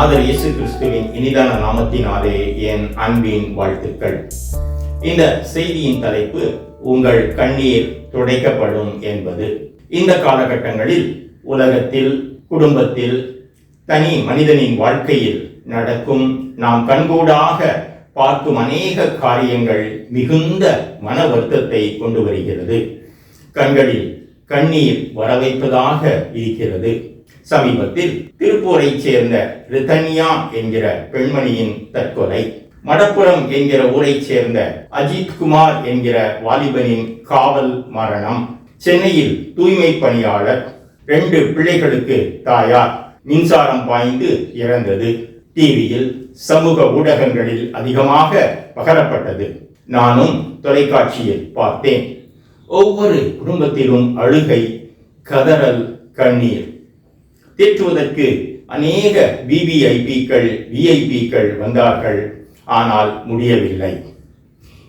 நாதர் இயேசு கிறிஸ்துவின் இனிதான நாமத்தினாலே என் அன்பின் வாழ்த்துக்கள். இந்த செய்தியின் தலைப்பு உங்கள் கண்ணீர் துடைக்கப்படும் என்பது. இந்த காலகட்டங்களில் உலகத்தில், குடும்பத்தில், தனி மனிதனின் வாழ்க்கையில் நடக்கும் நாம் கண்கூடாக பார்க்கும் அநேக காரியங்கள் மிகுந்த மன வருத்தத்தை கொண்டு வருகிறது. கண்களில் கண்ணீர் வரவைப்பதாக இருக்கிறது. சமீபத்தில் திருப்பூரை சேர்ந்த ரிதன்யா என்கிற பெண்மணியின் தற்கொலை, மடப்புறம் என்கிற ஊரை சேர்ந்த அஜித் குமார் என்கிற வாலிபனின் காவல் மரணம், சென்னையில் தூய்மை பணியாளர் 2 பிள்ளைகளுக்கு தாயார் மின்சாரம் பாய்ந்து இறந்தது டிவியில், சமூக ஊடகங்களில் அதிகமாக பகரப்பட்டது. நானும் தொலைக்காட்சியில் பார்த்தேன். ஒவ்வொரு குடும்பத்திலும் அழுகை, கதறல், கண்ணீர். தேற்றுவதற்கு அநேக விவிஐபிக்கள், விஐபிக்கள் வந்தார்கள். ஆனால் முடியவில்லை.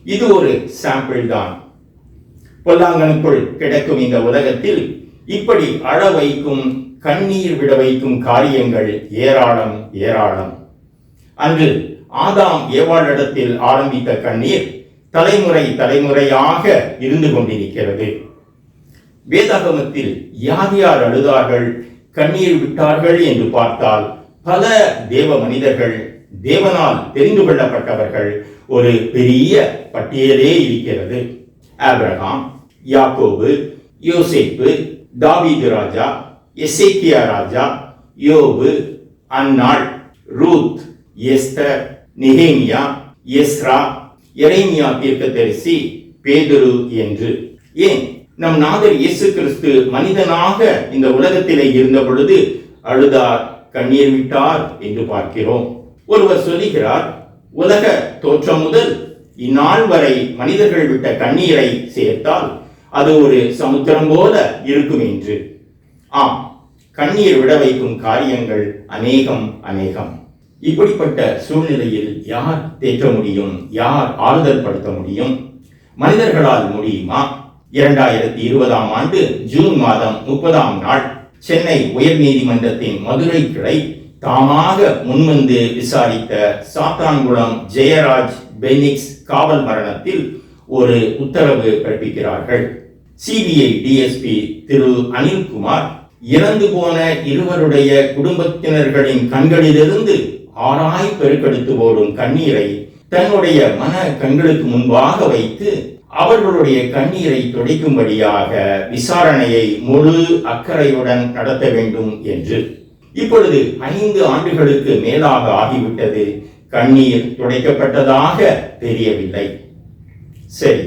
இது ஒரு சாம்பிள் தான். பொல்லாங்கனுக்குள் கிடக்கும் இந்த உலகத்தில் இப்படி அழ வைக்கும், கண்ணீர் விட வைக்கும் காரியங்கள் ஏராளம் ஏராளம். அன்று ஆதாம் ஏவாளிடத்தில் ஆரம்பித்த கண்ணீர் தலைமுறை தலைமுறையாக இருந்து கொண்டிருக்கிறது. வேதாகமத்தில் யார் யார் அழுதார்கள், கண்ணீர் விட்டார்கள் என்று பார்த்தால் பல தேவ மனிதர்கள், தேவனால் தெரிந்து கொள்ளப்பட்டவர்கள், ஒரு பெரிய பட்டியலே இருக்கிறது. ஆபிரகாம், யாக்கோபு, யோசேப்பு, தாவீது ராஜா, எசேக்கியா ராஜா, யோபு, அன்னாள், ரூத், எஸ்தர், நெகேமியா, எஸ்ரா, எரேமியா தீர்க்கதரிசி, பேதுரு என்று. ஏன் நம் நாதர் இயேசு கிறிஸ்து மனிதனாக இந்த உலகத்திலே இருந்த பொழுது அழுதார், கண்ணீர் விட்டார் என்று பார்க்கிறோம். ஒருவர் சொல்லுகிறார், உலக தோற்றம் முதல் இந்நாள் வரை மனிதர்கள் விட்ட கண்ணீரை சேர்த்தால் அது ஒரு சமுத்திரம் போல இருக்கும் என்று. ஆம், கண்ணீர் விட வைக்கும் காரியங்கள் அநேகம் அநேகம். இப்படிப்பட்ட சூழ்நிலையில் யார் தேற்ற முடியும், யார் ஆறுதல் படுத்த முடியும்? மனிதர்களால் முடியுமா? 2020ஆம் ஆண்டு ஜூன் மாதம் 30ஆம் நாள் சென்னை உயர் நீதிமன்றத்தின் மதுரை கிளை தாமாக முன்வந்து விசாரித்த சாத்தான்குளம் ஜெயராஜ் பெனிக்ஸ் காவல் மரணத்தில் ஒரு உத்தரவு பிறப்பிக்கிறார்கள். சிபிஐ டிஎஸ்பி திரு அனில்குமார் இறந்து போன இருவருடைய குடும்பத்தினர்களின் கண்களிலிருந்து ஆராய் பெருக்கெடுத்து ஓடும் கண்ணீரை தன்னுடைய மன கண்களுக்கு முன்பாக வைத்து அவர்களுடைய கண்ணீரை துடைக்கும்படியாக விசாரணையை முழு அக்கறையுடன் நடத்த வேண்டும் என்று. இப்பொழுது 5 ஆண்டுகளுக்கு மேலாக ஆகிவிட்டது. கண்ணீர் துடைக்கப்பட்டதாக தெரியவில்லை. சரி,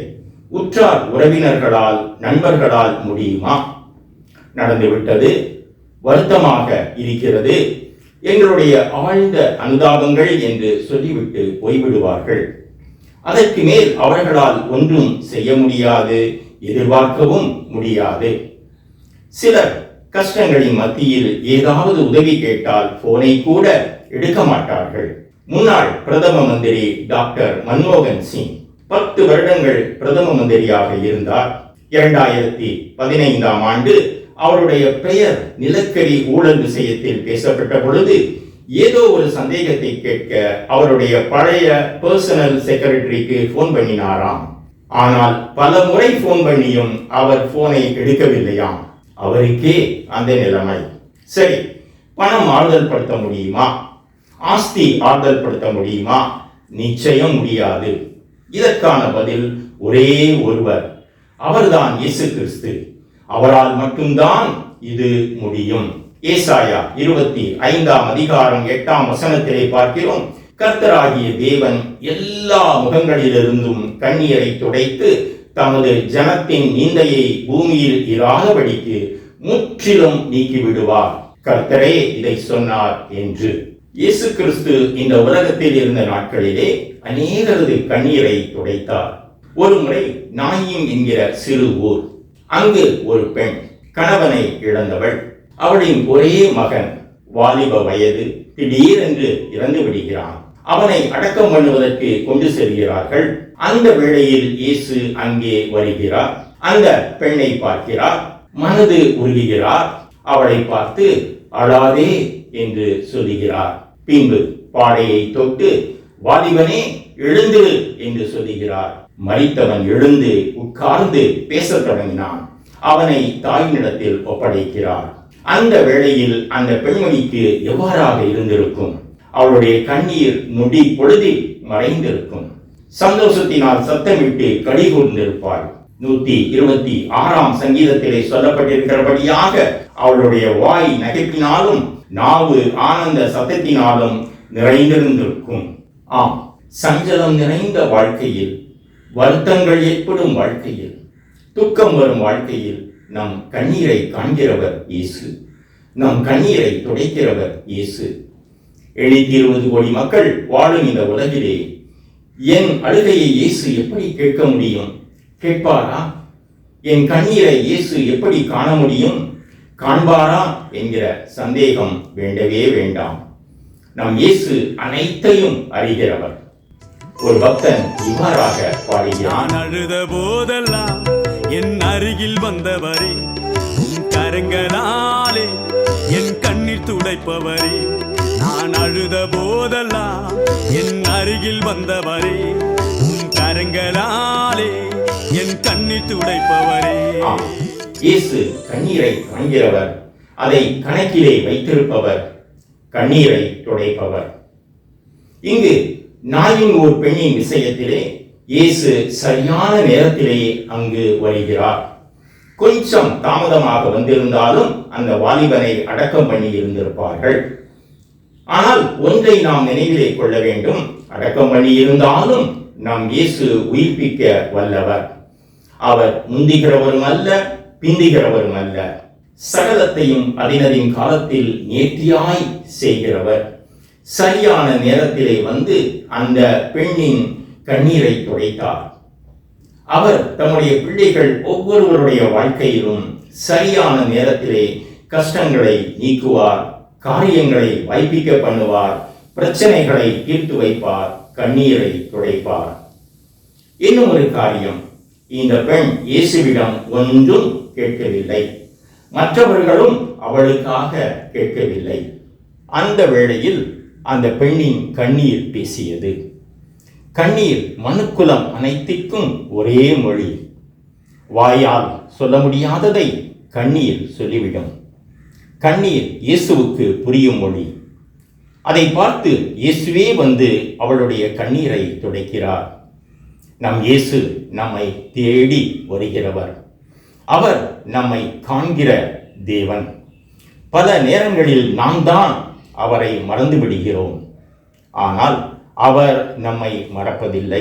உற்றார் உறவினர்களால், நண்பர்களால் முடியுமா? நடந்துவிட்டது, வருத்தமாக இருக்கிறது, எங்களுடைய ஆழ்ந்த அனுதாபங்கள் என்று சொல்லிவிட்டு போய்விடுவார்கள். அதற்கு மேல் அவர்களால் ஒன்றும் செய்ய முடியாது, எதிர்பார்க்கவும் முடியாது. சிலர் கஷ்டங்களின் மத்தியில் ஏதாவது உதவி கேட்டால் போனை கூட எடுக்க மாட்டார்கள். முன்னாள் பிரதம மந்திரி டாக்டர் மன்மோகன் சிங் 10 வருடங்கள் பிரதம மந்திரியாக இருந்தார். 2015ஆம் ஆண்டு அவருடைய பெயர் நிலக்கரி ஊழல் விஷயத்தில் பேசப்பட்ட பொழுது ஏதோ ஒரு சந்தேகத்தை கேட்க அவருடைய பழைய பர்சனல் செக்ரட்டரிக்கு போன் பண்ணினாராம். ஆனால் பல முறை போன் பண்ணியும் அவர் போனை எடுக்கவில்லையாம். அவருக்கே அந்த நிலைமை. சரி, பணம் ஆறுதல் படுத்த முடியுமா? ஆஸ்தி ஆறுதல் படுத்த முடியுமா? நிச்சயம் முடியாது. இதற்கான பதில் ஒரே ஒருவர், அவர்தான் இயேசு கிறிஸ்து. அவரால் மட்டும்தான் இது முடியும். ஏசாயா 25ஆம் அதிகாரம் 8ஆம் வசனத்திலே பார்க்கிறோம், கர்த்தராகிய தேவன் எல்லா முகங்களிலிருந்தும் கண்ணீரை துடைத்து தமது ஜனத்தின் நிந்தையை பூமியில் இராதபடிக்கு முற்றிலும் நீக்கிவிடுவார். கர்த்தரே இதை சொன்னார் என்று. இயேசு கிறிஸ்து இந்த உலகத்தில் இருந்த நாட்களிலே அநேகரது கண்ணீரை துடைத்தார். ஒரு முறை நாயிம் என்கிற சிறு ஊர், அங்கு ஒரு பெண் கணவனை இழந்தவள். அவளின் ஒரே மகன் வாலிப வயது, திடீரென்று இறந்து விடுகிறான். அவனை அடக்கம் பண்ணுவதற்கு கொண்டு செல்கிறார்கள். அந்த வேளையில் இயேசு அங்கே வருகிறார். அந்த பெண்ணை பார்க்கிறார், மனது உருகுகிறார். அவளை பார்த்து அழாதே என்று சொல்லுகிறார். பின்பு பாடையை தொட்டு, வாலிபனே எழுந்திரு என்று சொல்லுகிறார். மரித்தவன் எழுந்து உட்கார்ந்து பேசத் தொடங்கினான். அவனை தாயினிடத்தில் ஒப்படைக்கிறார். அந்த வேளையில் அந்த பெண்மணிக்கு எவ்வாறாக இருந்திருக்கும்? அவளுடைய கண்ணீர் நொடி பொழுதில் மறைந்திருக்கும். சந்தோஷத்தினால் சத்தமிட்டு களி கூர்ந்திருப்பாள். 126ஆம் சங்கீதத்திலே சொல்லப்பட்டிருக்கிறபடியாக அவளுடைய வாய் நகைப்பினாலும் நாவு ஆனந்த சத்தத்தினாலும் நிறைந்திருந்திருக்கும். ஆம், சஞ்சலம் நிறைந்த வாழ்க்கையில், வருத்தங்கள் ஏற்படும் வாழ்க்கையில், துக்கம் வரும் வாழ்க்கையில் நம் கண்ணீரை காண்கிறவர் இயேசு. நம் கண்ணீரை துடைக்கிறவர் இயேசு. 720 கோடி மக்கள் வாழும் இந்த உலகிலே என் அழுகையை இயேசு எப்படி கேட்க முடியும்? கேட்பாரா? என் கண்ணீரை இயேசு எப்படி காண முடியும்? காண்பாரா என்கிற சந்தேகம் வேண்டவே வேண்டாம். நம் இயேசு அனைத்தையும் அறிகிறவர். ஒரு பக்தன் இவ்வாறாக பாடுகிறான். நான் அழுத போதெல்லாம் என் அருகில் வந்தவரே, உன் கரங்களாலே என் கண்ணீர் துடைப்பவரே. நான் அழுத போதெல்லாம் என் அருகில் வந்தவரே, உன் கரங்களாலே என் கண்ணீர் துடைப்பவரே. இயேசு கண்ணீரை காண்கிறவர், அதை கணக்கிலே வைத்திருப்பவர், கண்ணீரை துடைப்பவர். இங்கு நாயின் ஒரு பெண்ணின் விஷயத்திலே இயேசு சரியான நேரத்திலேயே அங்கு வருகிறார். கொஞ்சம் தாமதமாக வந்திருந்தாலும் அந்த வாலிபனை அடக்கம் பண்ணி இருந்திருப்பார்கள். ஆனால் ஒன்றை நாம் நினைவிலே கொள்ள வேண்டும். அடக்கம் பண்ணி இருந்தாலும் நம் இயேசு உயிர்ப்பிக்க வல்லவர். அவர் முந்திகிறவரும் அல்ல, பிந்திகிறவரும் அல்ல. சகலத்தையும் அதினதின் காலத்தில் நேர்த்தியாய் செய்கிறவர். சரியான நேரத்திலே வந்து அந்த பெண்ணின் கண்ணீரை துடைத்தார். அவர் தம்முடைய பிள்ளைகள் ஒவ்வொருவருடைய வாழ்க்கையிலும் சரியான நேரத்திலே கஷ்டங்களை நீக்குவார், காரியங்களை வைப்பிக்க பண்ணுவார், பிரச்சனைகளை தீர்த்து வைப்பார், கண்ணீரை துடைப்பார். இன்னும் ஒரு காரியம், இந்த பெண் இயேசுவிடம் ஒன்றும் கேட்கவில்லை, மற்றவர்களும் அவளுக்காக கேட்கவில்லை. அந்த வேளையில் அந்த பெண்ணின் கண்ணீர் பேசியது. கண்ணீர் மனுக்குலம் அனைத்திற்கும் ஒரே மொழி. வாயால் சொல்ல முடியாததை கண்ணீர் சொல்லிவிடும். கண்ணீர் இயேசுவுக்கு புரியும் மொழி. அதை பார்த்து இயேசுவே வந்து அவளுடைய கண்ணீரை துடைக்கிறார். நம் இயேசு நம்மை தேடி வருகிறவர். அவர் நம்மை காண்கிற தேவன். பல நேரங்களில் நாம் தான் அவரை மறந்து விடுகிறோம். ஆனால் அவர் நம்மை மறப்பதில்லை.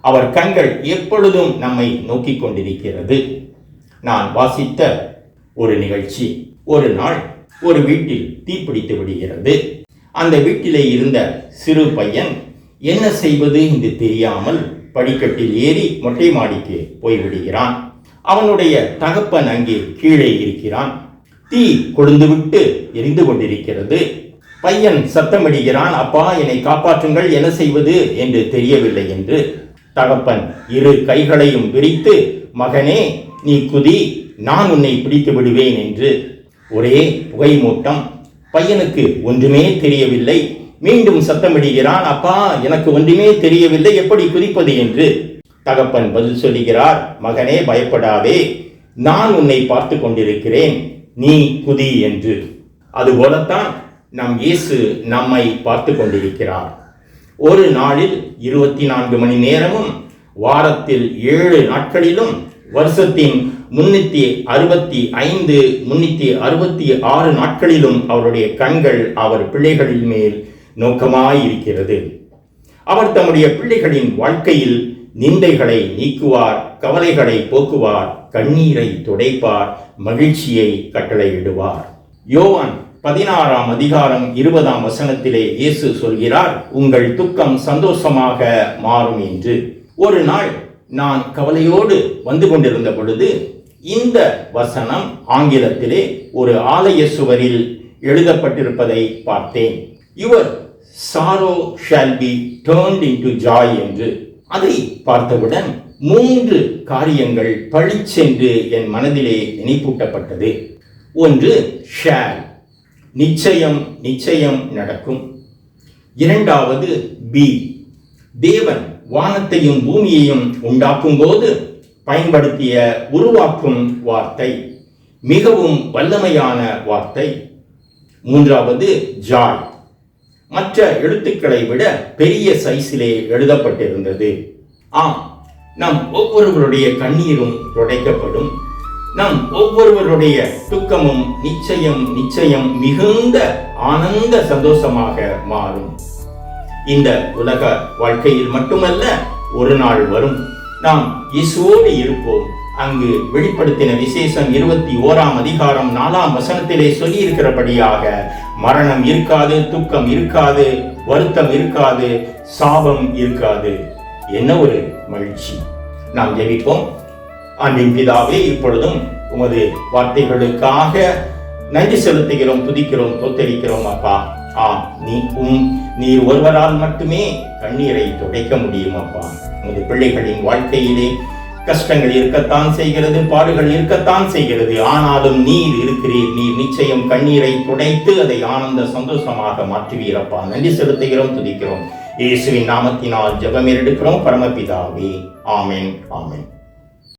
அவர் கண்கள் எப்பொழுதும் நம்மை நோக்கிக் கொண்டிருக்கிறது. நான் வாசித்த ஒரு நிகழ்ச்சி. ஒரு நாள் ஒரு வீட்டில் தீப்பிடித்து விடுகிறது. அந்த வீட்டிலே இருந்த சிறு பையன் என்ன செய்வது என்று தெரியாமல் படிக்கட்டில் ஏறி மொட்டை மாடிக்கு போய்விடுகிறான். அவனுடைய தகப்பன் அங்கே கீழே இருக்கிறான். தீ கொழுந்துவிட்டு எரிந்து கொண்டிருக்கிறது. பையன் சத்தமிடுகிறான், அப்பா என்னை காப்பாற்றுங்கள், என்ன செய்வது என்று தெரியவில்லை என்று. தகப்பன் இரு கைகளையும் விரித்து, மகனே நீ குதி, நான் உன்னை பிடித்து விடுவேன் என்று. ஒரே புகை மூட்டம். பையனுக்கு ஒன்றுமே தெரியவில்லை. மீண்டும் சத்தமிடுகிறான், அப்பா எனக்கு ஒன்றுமே தெரியவில்லை, எப்படி குதிப்பது என்று. தகப்பன் பதில் சொல்லுகிறார், மகனே பயப்படாதே, நான் உன்னை பார்த்து கொண்டிருக்கிறேன், நீ குதி என்று. அதுபோலத்தான் நம் இயேசு நம்மை பார்த்து கொண்டிருக்கிறார். ஒரு நாளில் 24 மணி நேரமும், வாரத்தில் 7 நாட்களிலும், வருஷத்தின் 365 366 நாட்களிலும் அவருடைய கண்கள் அவர் பிள்ளைகளின் மேல் நோக்கமாயிருக்கிறது. அவர் தம்முடைய பிள்ளைகளின் வாழ்க்கையில் நிந்தைகளை நீக்குவார், கவலைகளை போக்குவார், கண்ணீரை துடைப்பார், மகிழ்ச்சியை கட்டளையிடுவார். யோவான் 16ஆம் அதிகாரம் 20ஆம் வசனத்திலே இயேசு சொல்கிறார், உங்கள் துக்கம் சந்தோஷமாக மாறும் என்று. ஒரு நாள் நான் கவலையோடு வந்து கொண்டிருந்த பொழுது இந்த வசனம் ஆங்கிலத்திலே ஒரு ஆலய சுவரில் எழுதப்பட்டிருப்பதை பார்த்தேன். Your sorrow shall be turned into joy என்று. அதை பார்த்தவுடன் 3 காரியங்கள் பளிச்சென்று என் மனதிலே நினைப்பூட்டப்பட்டது. ஒன்று, ஷால், நிச்சயம் நிச்சயம் நடக்கும். இரண்டாவது பி, தேவன் வானத்தையும் பூமியையும் உண்டாக்கும் போது பயன்படுத்திய உருவாக்கும் வார்த்தை மிகவும் வல்லமையான வார்த்தை. மூன்றாவது ஜாய், மற்ற எழுத்துக்களை விட பெரிய சைஸிலே எழுதப்பட்டிருந்தது. ஆம், நம் ஒவ்வொருவருடைய கண்ணீரும் துடைக்கப்படும். நம் ஒவ்வொருவருடைய துக்கமும் நிச்சயம் நிச்சயம் மிகுந்த ஆனந்த சந்தோஷமாக மாறும். இந்த உலக வாழ்க்கையில் மட்டுமல்ல, ஒரு நாள் வரும் நாம் இயேசுவோடு இருப்போம். அங்கு வெளிப்படுத்தின விசேஷம் 21ஆம் அதிகாரம் 4ஆம் வசனத்திலே சொல்லி இருக்கிறபடியாக மரணம் இருக்காது, துக்கம் இருக்காது, வருத்தம் இருக்காது, சாபம் இருக்காது. என்ன ஒரு மகிழ்ச்சி! நாம் ஜெபிப்போம். அன்பின் பிதாவே, இப்பொழுதும் உமது வார்த்தைகளுக்காக நன்றி செலுத்துகிறோம், துதிக்கிறோம், தோத்தரிக்கிறோம் அப்பா. நீர் ஒருவரால் மட்டுமே கண்ணீரை துடைக்க முடியும் அப்பா. உமது பிள்ளைகளின் வாழ்க்கையிலே கஷ்டங்கள் இருக்கத்தான் செய்கிறது, பாடுகள் இருக்கத்தான் செய்கிறது. ஆனாலும் நீர் இருக்கிறீர். நீர் நிச்சயம் கண்ணீரை துடைத்து அதை ஆனந்த சந்தோஷமாக மாற்றுவீரப்பா. நன்றி செலுத்துகிறோம், துதிக்கிறோம். இயேசுவின் நாமத்தினால் ஜெபம் எடுக்கிறோம் பரமபிதாவே. ஆமென், ஆமென்.